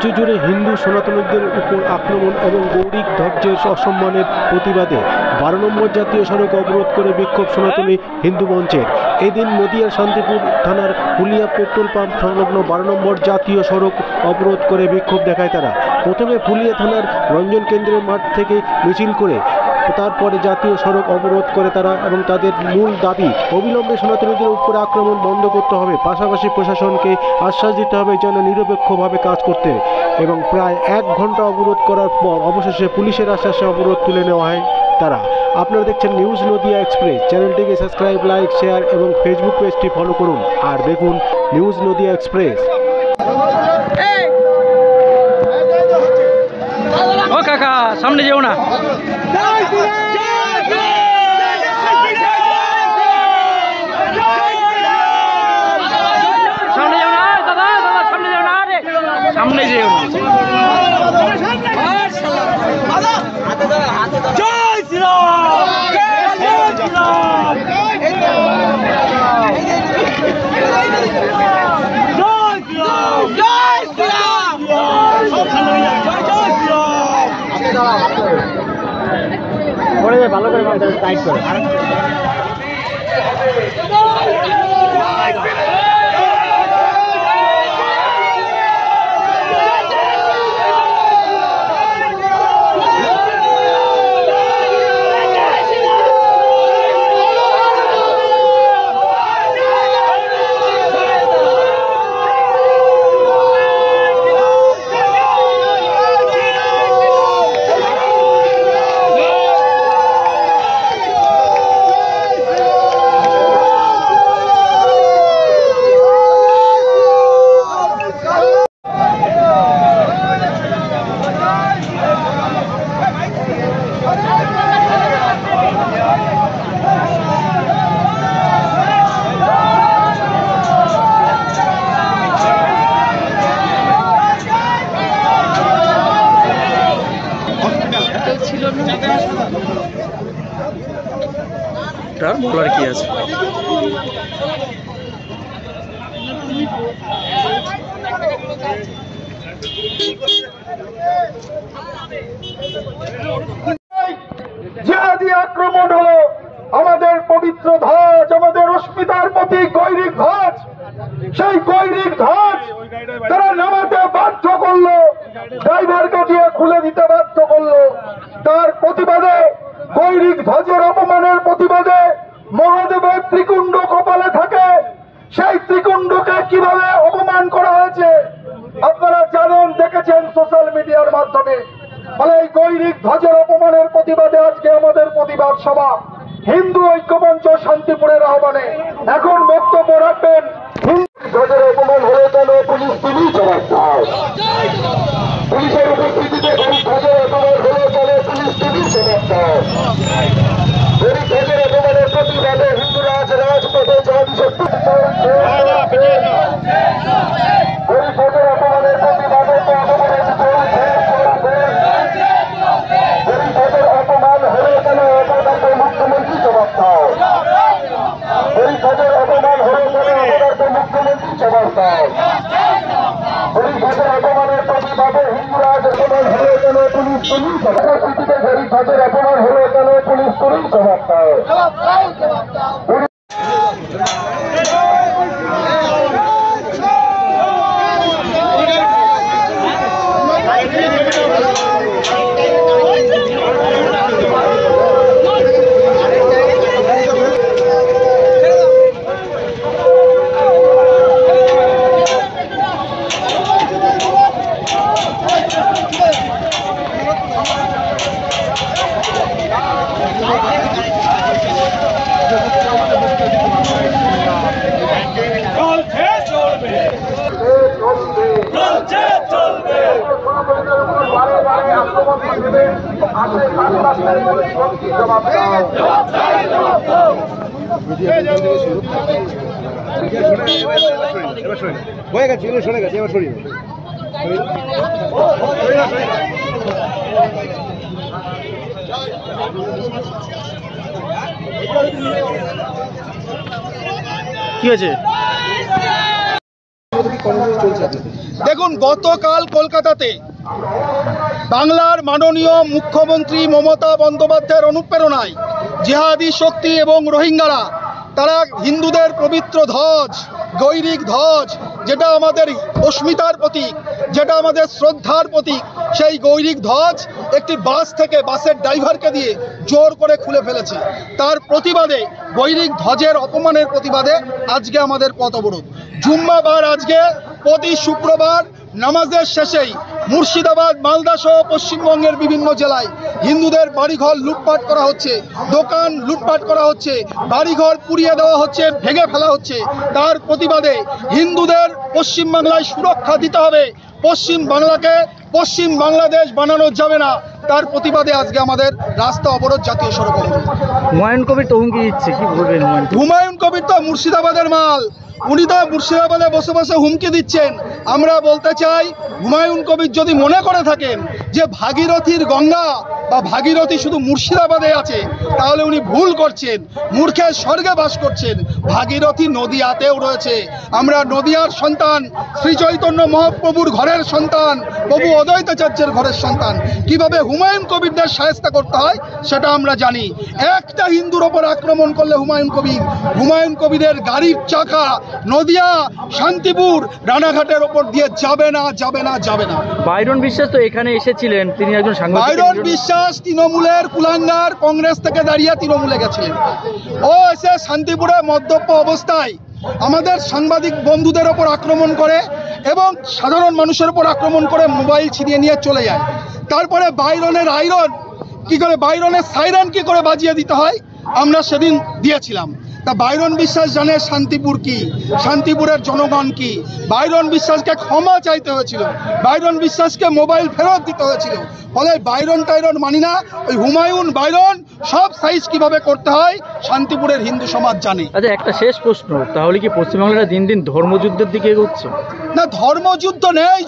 রাজ্য জুড়ে হিন্দু সনাতনীদের উপর আক্রমণ এবং গৌরিক ধ্বজের অসম্মানের প্রতিবাদে 12 নম্বর জাতীয় সড়ক অবরোধ করে বিক্ষোভ সনাতনী হিন্দু মঞ্চের। এদিন নদিয়ার শান্তিপুর থানার হুলিয়া পেট্রোল পাম্প সংলগ্ন 12 নম্বর জাতীয় সড়ক অবরোধ করে বিক্ষোভ দেখায় তারা। প্রথমে ফুলিয়া থানার রঞ্জন কেন্দ্রের মাঠ থেকে মিছিল করে তারপরে জাতীয় সড়ক অবরোধ করে তারা এবং তাদের মূল দাবি অবিলম্বে সনাতনীদের উপর আক্রমণ বন্ধ করতে হবে, পাশাপাশি প্রশাসনকে আশ্বাস দিতে হবে যেন নিরপেক্ষভাবে কাজ করতে, এবং প্রায় 1 ঘন্টা অবরোধ করার পর অবশেষে পুলিশের আশ্বাসে অবরোধ তুলে নেওয়া হয় তারা। আপনারা দেখছেন নিউজ নদিয়া এক্সপ্রেস। চ্যানেলটিকে সাবস্ক্রাইব, লাইক, শেয়ার এবং ফেসবুক পেজটি ফলো করুন আর দেখুন নিউজ নদিয়া এক্সপ্রেস। ও কাকা সামনে যেও না। সামনে যেও না দাদা, সামনে যেও না রে, সামনে যেও না। জয় শ্রীরাম, জয় শ্রীরাম, জয় শ্রীরাম, ভালো করে টাইট করে। বলার কি আছে? জিহাদি আক্রমণ হলো আমাদের পবিত্র ধ্বজ, আমাদের অস্মিতার প্রতীক গৈরিক ধ্বজ। সেই গৈরিক ধ্বজ তারা নামাতে বাধ্য করলো, ড্রাইভারকে দিয়ে খুলে দিতে বাধ্য করলো। তার প্রতিবাদে, গৈরিক ধ্বজের অপমানের প্রতিবাদে মহাদেবের ত্রিকুণ্ড কপালে থাকে, সেই ত্রিকুণ্ডকে কিভাবে অপমান করা হয়েছে আপনারা জানেন, দেখেছেন সোশ্যাল মিডিয়ার মাধ্যমে। ফলে এই গৈরিক ধ্বজের অপমানের প্রতিবাদে আজকে আমাদের প্রতিবাদ সভা হিন্দু ঐক্যমঞ্চ শান্তিপুরের আহ্বানে। এখন বক্তব্য রাখবেন ধ্বজের অপমান হলে কেন পুলিশ তুলি জবাব দাও। পুলিশের উপস্থিতিতে গরিব ধ্বজের অপমান হলে কেন পুলিশ তুলি জবাব দাও। গরিব ধ্বজের অপমানের প্রতিবাদে হিন্দুরা আজ রাজপথে জনশক্তি গরিব ধ্বজের অপমানের প্রতিবাদে অপমান হলে কেন অপরাধের মুখ্যমন্ত্রী জবাব দাও। গরিব ধ্বজের অপমান হলে কেন অপরাধের মুখ্যমন্ত্রী জবাব দাও। গরিব ধ্বজের অপমানের প্রতিবাদে হিন্দুরা অপমান হলে কেন পুলিশ তুলি উপস্থিতিতে গরিব ধ্বজের অপমান হলে কেন পুলিশ তুলি জবাব দাও। হয়ে গেছে, সরে গেছে, এবার সরিয়ে কি হয়েছে? কর্মসূচি চলছে আপনাদের? দেখুন, গতকাল কলকাতাতে বাংলার মাননীয় মুখ্যমন্ত্রী মমতা বন্দ্যোপাধ্যায়ের অনুপ্রেরণায় জিহাদি শক্তি এবং রোহিঙ্গারা তারা হিন্দুদের পবিত্র ধ্বজ, গৈরিক ধ্বজ, যেটা আমাদের অস্মিতার প্রতীক, যেটা আমাদের শ্রদ্ধার প্রতীক, সেই গৈরিক ধ্বজ একটি বাস থেকে বাসের ড্রাইভারকে দিয়ে জোর করে খুলে ফেলেছে। তার প্রতিবাদে, গৈরিক ধ্বজের অপমানের প্রতিবাদে আজকে আমাদের পথ অবরোধ। জুম্মাবার আজকে প্রতি শুক্রবার নামাজের শেষেই মুর্শিদাবাদ, মালদা সহ পশ্চিমবঙ্গের বিভিন্ন জেলায় হিন্দুদের বাড়িঘর লুটপাট করা হচ্ছে, দোকান লুটপাট করা হচ্ছে, বাড়িঘর পুড়িয়ে দেওয়া হচ্ছে, ভেঙে ফেলা হচ্ছে। তার প্রতিবাদে হিন্দুদের পশ্চিমবাংলায় সুরক্ষা দিতে হবে, পশ্চিম বাংলাকে পশ্চিম বাংলাদেশ বানানো যাবে না। তার প্রতিবাদে আজকে আমাদের রাস্তা অবরোধ, জাতীয় সড়ক অবরোধ। হুমায়ুন কবির তো হুমকি দিচ্ছে, কি বলবেন? হুমায়ুন কবির তো মুর্শিদাবাদের মাল, উনি তো মুর্শিদাবাদে বসে বসে হুমকি দিচ্ছেন। আমরা বলতে চাই, হুমায়ুন কবির যদি মনে করে থাকেন যে ভাগীরথীর গঙ্গা বা ভাগীরথী শুধু মুর্শিদাবাদে আছে, তাহলে উনি ভুল করছেন, মূর্খের স্বর্গে বাস করছেন। ভাগীরথী নদিয়াতেও রয়েছে। আমরা নদিয়ার সন্তান, শ্রী চৈতন্য মহাপ্রভুর ঘরের সন্তান, প্রভু অদ্বৈতাচার্যের ঘরের সন্তান। কিভাবে হুমায়ুন কবিরদের শায়েস্তা করতে হয় সেটা আমরা জানি। একটা হিন্দুর ওপর আক্রমণ করলে হুমায়ুন কবিরের গাড়ির চাকা নদিয়া, শান্তিপুর, রানাঘাটের ওপর দিয়ে যাবে না, যাবে না, যাবে না। বাইরন বিশ্বাস তো এখানে এসেছিলেন, তিনি একজন সাংবাদিক। বাইরন বিশ্বাস তৃণমূলের কুলাঙ্গার, কংগ্রেস থেকে দাঁড়িয়ে তৃণমূলে গেছিলেন। ও এসে শান্তিপুরে মদ্যপ অবস্থায় আমাদের সাংবাদিক বন্ধুদের ওপর আক্রমণ করে এবং সাধারণ মানুষের উপর আক্রমণ করে মোবাইল ছিনিয়ে নিয়ে চলে যায়। তারপরে বাইরনের সাইরেন কি করে বাজিয়ে দিতে হয় আমরা সেদিন দিয়েছিলাম। তা বাইরন বিশ্বাস জানে শান্তিপুর কি, শান্তিপুরের জনগণ কি। বাইরন বিশ্বাসকে ক্ষমা চাইতে হয়েছিল, বাইরন বিশ্বাসকে মোবাইল ফেরত দিতে হয়েছিল। ফলে বাইরন টাইরন মানি না, ওই হুমায়ুন, বাইরন সব সাইজ কিভাবে করতে হয় শান্তিপুরের হিন্দু সমাজ জানে। আচ্ছা, একটা শেষ প্রশ্ন, তাহলে কি পশ্চিমবাংলাটা দিন দিন ধর্মযুদ্ধের দিকে এগোচ্ছে? না, ধর্মযুদ্ধ নেই,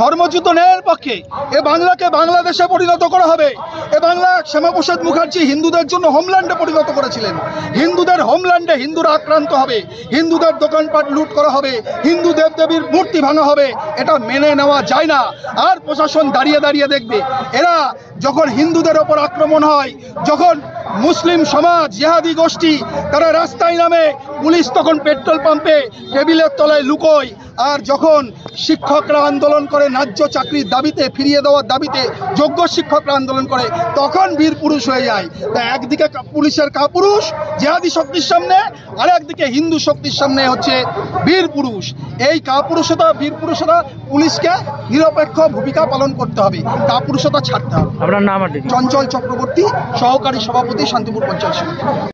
ধর্মযুদ্ধ নেই পক্ষে। এ বাংলাকে বাংলাদেশে পরিণত করা হবে। এ বাংলা শ্যামাপ্রসাদ মুখার্জি হিন্দুদের জন্য হোমল্যান্ডে পরিণত করেছিলেন। হিন্দুদের হোমল্যান্ডে হিন্দুরা আক্রান্ত হবে, হিন্দুদের দোকানপাট লুট করা হবে, হিন্দু দেবদেবীর মূর্তি ভাঙা হবে। এটা মেনে নেওয়া যায় না। আর প্রশাসন দাঁড়িয়ে দাঁড়িয়ে দেখবে। এরা যখন হিন্দুদের ওপর আক্রমণ হয়, যখন মুসলিম সমাজ, জিহাদি গোষ্ঠী তারা রাস্তায় নামে, পুলিশ তখন পেট্রোল পাম্পে টেবিলের তলায় লুকোয়। আর যখন শিক্ষকরা আন্দোলন করে ন্যায্য চাকরির দাবিতে, ফিরিয়ে দেওয়ার দাবিতে যোগ্য শিক্ষকরা আন্দোলন করে, তখন বীর পুরুষ হয়ে যায়। তাই একদিকে পুলিশের কাপুরুষ জিহাদি শক্তির সামনে, আর একদিকে হিন্দু শক্তির সামনে হচ্ছে বীর পুরুষ। এই কাপুরুষতা, বীর পুরুষতা পুলিশকে নিরপেক্ষ ভূমিকা পালন করতে হবে, কাপুরুষতা ছাড়তে হবে। আপনার নাম? চঞ্চল চক্রবর্তী, সহকারী সভাপতি, শান্তিপুর পঞ্চায়েত সমিতি।